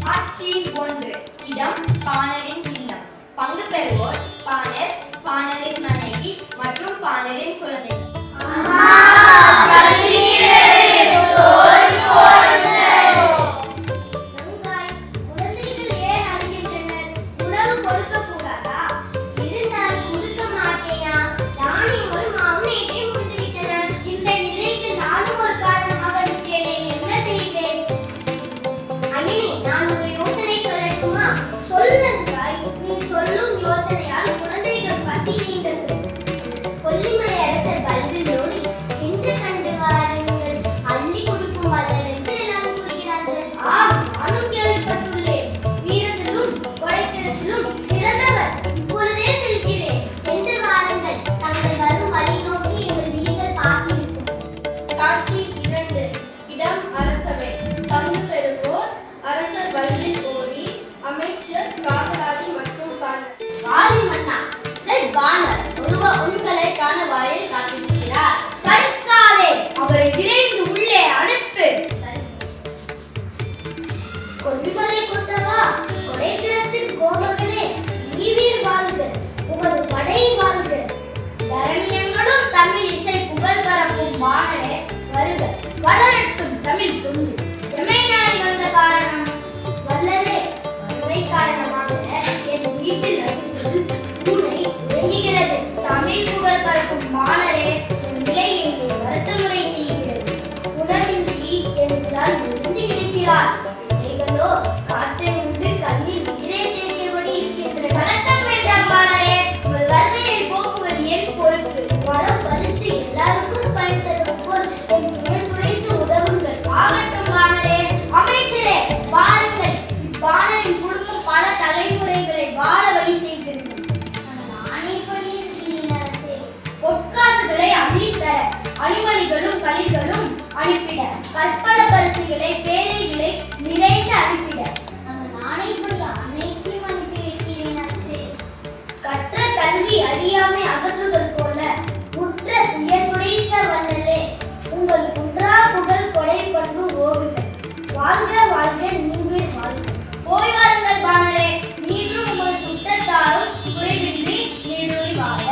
காட்சியில் 1. இடம் பாணரின் இல்லம். பங்கு பெறுவோர் பாணர், பாணரின் மனைவி மற்றும் பாணரின் குழந்தை. காட்சி 2. இடம் அரசவை. பங்கு பெறுவோர் அரசர் வல்வில் ஓரி, அமைச்சர், காவலாளி மற்றும் பாணர். வாலி மன்னா பாணர் உங்களை காண வாயில் காத்திருக்கிறார். தடுக்காதே, அவரை விரைந்து உள்ளே அனுப்பு. கொல்லிமலை கொத்தவா, கொடைத்திறத்தின் கோமகளே, நீவீர் வாழ்க, உமது படை வாழ்க. தரணியங்களும் தமிழ் இசை புகழ் பரப்பும் வானரே வருக, வளரட்டும் தமிழ் துண்டு. எமை நாடி வந்த காரணம் வல்லரே, வறுமை காரணமாக என் வீட்டில் அடிப்பது பூனை உறங்குகிறது. தமிழ் புகழ் பரப்பும் வானரே, உன் நிலை என்னை வருத்தமுறை செய்கிறது. உணவின்றி என்பதால் விழுந்து கிடக்கிறார். பிள்ளைகளோ காற்றை உண்டு கண்ணில் உயிரை தேடியபடி இருக்கின்றன. வழக்கம் வேண்டாம் வானரே, உங்கள் வறுமையை போக்குவது என் பொறுப்பு. மரம் பறித்து எல்லாருக்கும் பயன் தரும் போல் என் துயர் குறைத்து உதவுங்கள். ஆகட்டும் வானரே. அமைச்சரே வாருங்கள், வானரின் குடும்பம் பல தலைமுறைகளை வாழ வழி செய்கிறது. பொற்காசுகளை அள்ளித்தர, அணிமணிகளும் களிர்களும் அனுப்பிட, கற்பல பரிசுகளை பேழைகளை நிறைந்து அனுப்பிட. நாணயப்படி அனைத்தையும் அனுப்பி வைக்கிறேன். கற்ற கல்வி அறியாமை அகற்றுதல் போல முற்ற துயர் துடைத்த வல்லலே, உங்கள் குன்றா புகழ் கொடை பண்பு ஓவுக. வாழ்க வாழ்க நீவீர் வாழ்க. போய் வாருங்கள் பாணரே, நீரும் உங்கள் சுற்றத்தாரும் குறைவின்றி நீடூழி வாழ.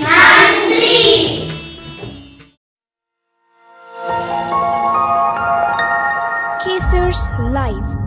நன்றி. Kaiser's Live.